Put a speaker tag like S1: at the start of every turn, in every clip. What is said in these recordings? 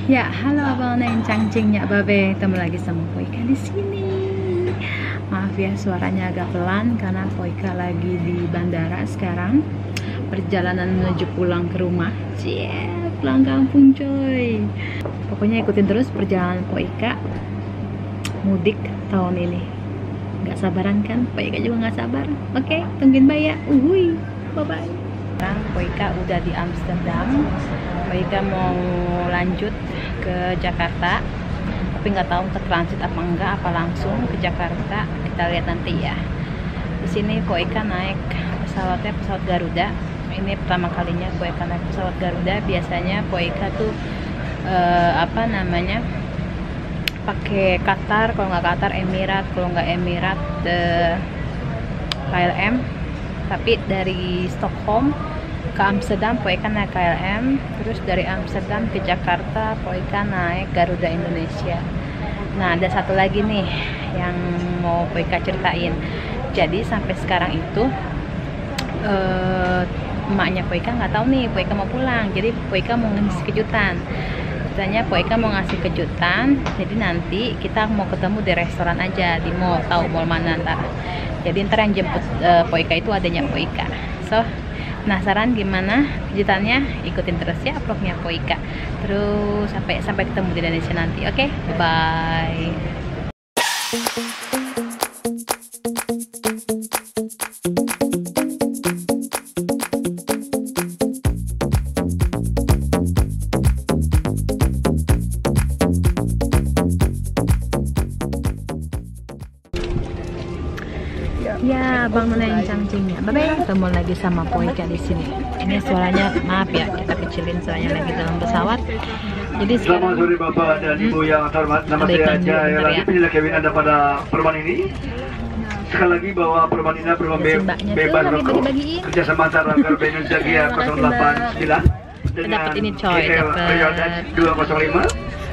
S1: Ya, halo abang neng cangcingnya babe, ketemu lagi sama Poika di sini. Maaf ya suaranya agak pelan karena Poika lagi di bandara sekarang. Perjalanan menuju pulang ke rumah. Cie, pulang kampung coy. Pokoknya ikutin terus perjalanan Poika mudik tahun ini. Gak sabaran kan? Poika juga gak sabar. Oke, tungguin Mbak ya. Uhuy, bye bye. Sekarang Poika udah di Amsterdam. Poika mau lanjut ke Jakarta, tapi nggak tahu ke transit apa enggak, apa langsung ke Jakarta. Kita lihat nanti ya. Di sini Poika naik pesawatnya pesawat Garuda. Ini pertama kalinya Poika naik pesawat Garuda. Biasanya Poika tuh pakai Qatar, kalau nggak Qatar Emirat, kalau nggak Emirat KLM. Tapi dari Stockholm ke Amsterdam Poika naik KLM, terus dari Amsterdam ke Jakarta Poika naik Garuda Indonesia. Nah, ada satu lagi nih yang mau Poika ceritain. Jadi sampai sekarang itu emaknya Poika nggak tahu nih Poika mau pulang. Jadi Poika mau ngasih kejutan. Katanya Poika mau ngasih kejutan. Jadi nanti kita mau ketemu di restoran aja di mall. Tahu mall mana ntar. Jadi ntar yang jemput Poika itu adanya Poika. So penasaran gimana kejutannya? Ikutin terus ya vlognya Poika. Terus sampai ketemu di Indonesia nanti. Oke, bye. Ya, Bang Nona yang cangcingnya. Bye-bye. Ketemu lagi sama Poika di sini. Ini suaranya, maaf ya, kita kecilin suaranya lagi dalam pesawat. Jadi sekarang,
S2: selamat sore Bapak dan Ibu yang terhormat. Nama saya Jaya lagi penyedia Kevin Anda pada perban ini. Sekali lagi bahwa perban ini perban bebas rokok. Kerjasama antara Garuda Indonesia GIA 089
S1: dapat ini coy, dapat
S2: 205.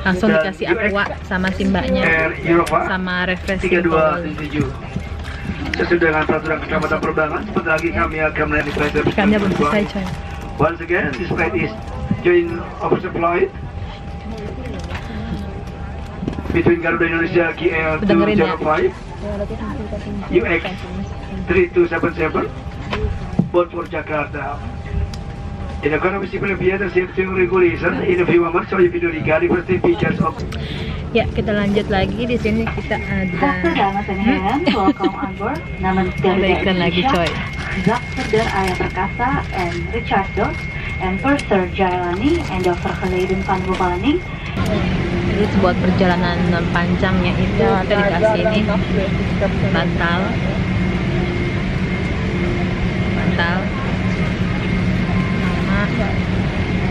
S1: langsung dikasih aqua sama si mbaknya, sama refreshing bowl.
S2: Sesuai dengan peraturan keselamatan penerbangan, sebentar lagi kami akan melayani flight
S1: Ikannya belum selesai coy.
S2: Once again, this flight is joint officer flight between Garuda Indonesia KL 205 UX 3277 bound for Jakarta. In accordance with the safety regulation, in a few moments, so you video regarding first features of.
S1: Ya, kita lanjut lagi. Di sini kita ada
S3: welcome on board. Namens Garuda
S1: ikan lagi coy.
S3: Zak Serdar Arya Perkasa and Richard Dos and Purser Jailani and Dr. Khalidin van Bupani.
S1: Terus buat perjalanan panjangnya itu nanti dikasih ini bantal sama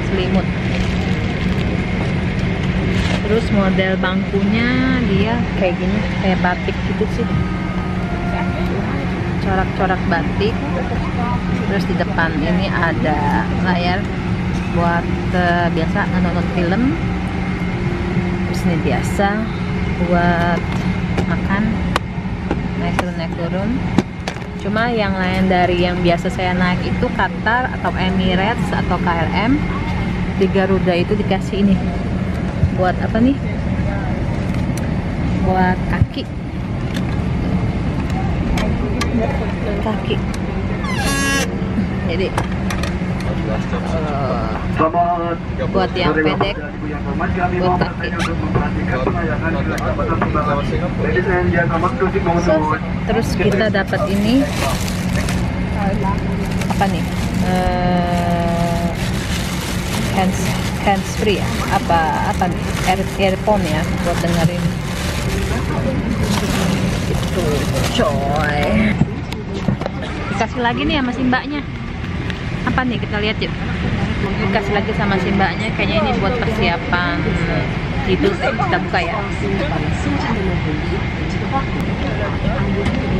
S1: selimut. Terus model bangkunya dia kayak gini, kayak batik gitu sih, corak-corak batik. Terus di depan ini ada layar buat biasa nonton film. Terus ini biasa buat makan, naik turun. Cuma yang lain dari yang biasa saya naik itu Qatar atau Emirates atau KLM. Di Garuda itu dikasih ini buat apa nih? Buat kaki. Jadi buat yang pendek, buat kaki. So, terus kita dapat ini apa nih? Hands free ya? Apa nih? Earphone ya buat dengerin. Gitu, coy. Dikasih lagi nih sama si mbaknya. Apa nih, kita lihat yuk. Dikasih lagi sama si mbaknya. Kayaknya ini buat persiapan tidur deh. Kita buka ya.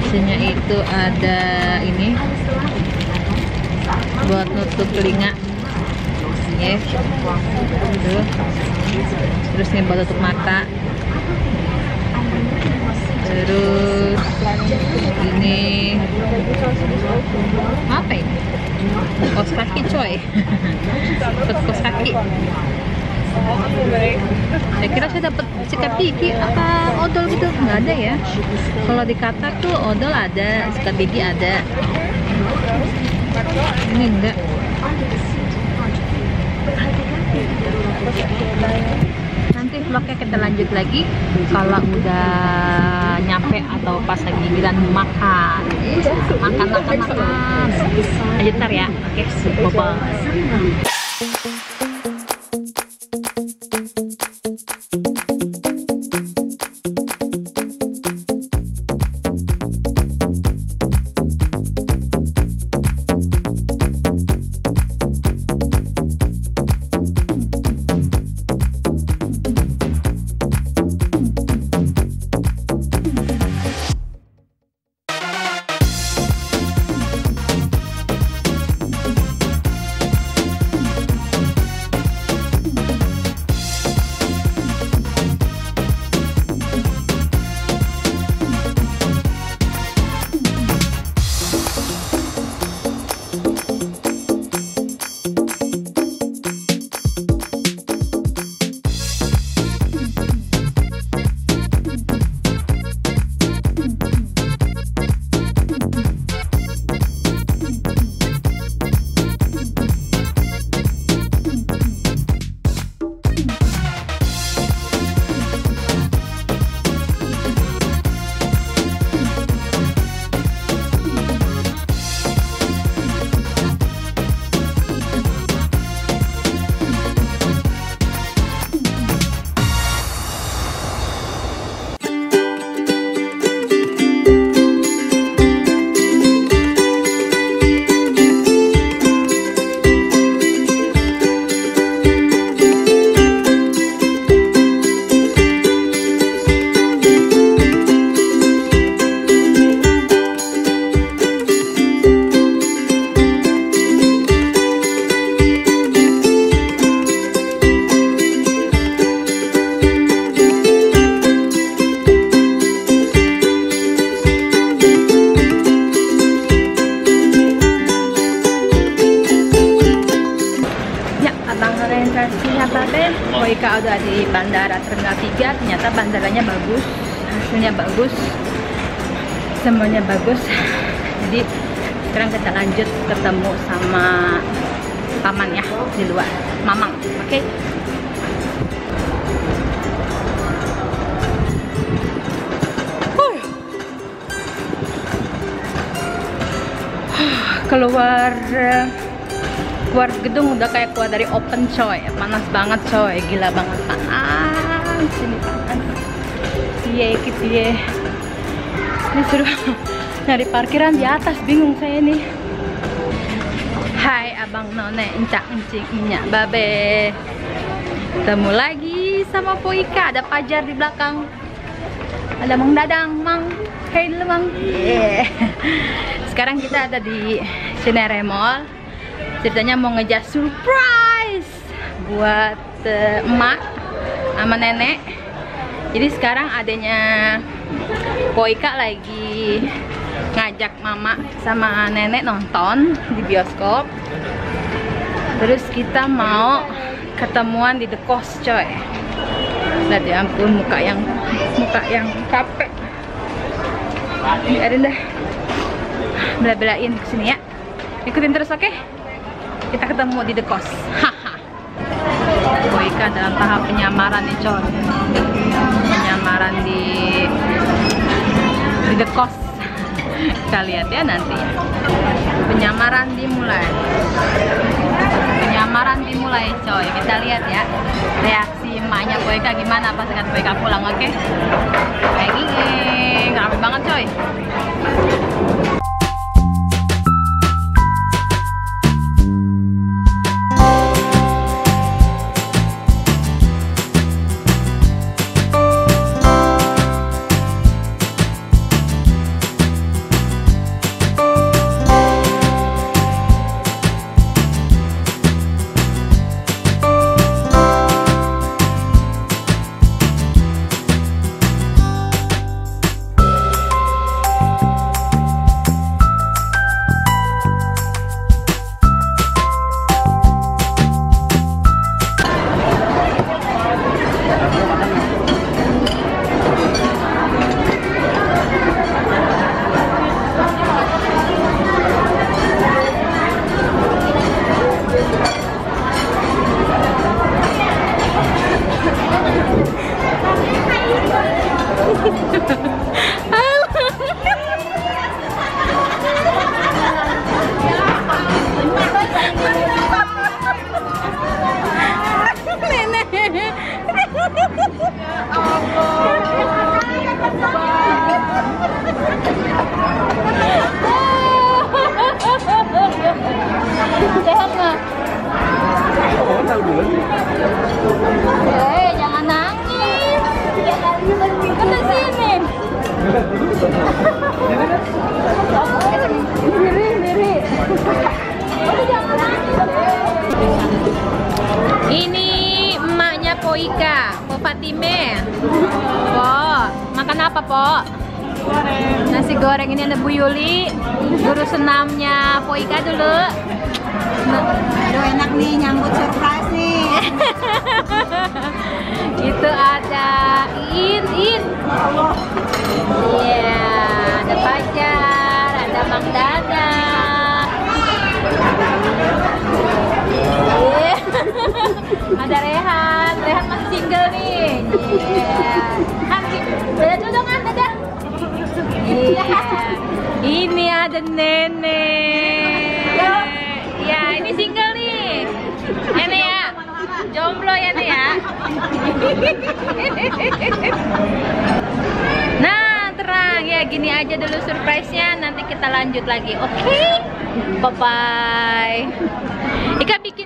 S1: Isinya itu ada ini buat nutup telinga. Ya. Terus ini buat tutup mata. Terus ini apa ini? Kos kaki coy. Kos kaki. Saya kira saya dapat sikat gigi apa odol gitu, nggak ada ya. Kalau di Qatar tuh odol ada, sikat gigi ada. Ini enggak. Nanti vlognya kita lanjut lagi kalau udah nyampe atau pas lagi giliran makan. Makan. Ayo ntar ya. Oke, bye-bye. Koika udah di Bandara Terminal 3, ternyata bandaranya bagus, hasilnya bagus, semuanya bagus. Jadi sekarang kita lanjut ketemu sama paman ya di luar, mamang, oke? Keluar gedung udah kayak keluar dari open coy, panas banget coy, gila banget panas, sini panas. Piye, ini suruh nyari parkiran di atas, bingung saya nih. Hai abang none, encak encing minyak babe, ketemu lagi sama Poika, ada Pajar di belakang, ada Mang Dadang, Mang, hey dulu Mang. Sekarang kita ada di Cinere Mall. Ceritanya mau ngejar surprise buat emak sama nenek. Jadi sekarang adanya Poika lagi ngajak mama sama nenek nonton di bioskop. Terus kita mau ketemuan di The Coast coy. Lihat ya ampun, muka yang capek. Ada dah bela-belain kesini ya. Ikutin terus, oke? Kita ketemu di The Coast. Haha. Poika dalam tahap penyamaran nih coy. Penyamaran di The Coast. Kita lihat ya nanti. Penyamaran dimulai coy. Kita lihat ya reaksi emaknya Poika gimana pas kan Poika pulang, oke? Kayak gini, rame banget coy. Jangan nangis. Kena sini. Miri. Jangan nangis. Ini emaknya Po Ika, Po Fatime. Po, makan apa Po? Nasi goreng. Ini ada Bu Yuli, guru senamnya Po Ika dulu.
S4: Aduh enak nih, nyambut surprise nih.
S1: Itu ada In. Iya, ada Pacar, ada Mang Dada. Ada Rehan masih single nih. Iya. Dada dulu dong, Dada. Iya. Ini ada Nenek. Ya, ini single nih. Nenek ya. Jomblo ya nih ya. Nah, terang ya, gini aja dulu surprise-nya. Nanti kita lanjut lagi. Oke? Bye-bye. Ika bikin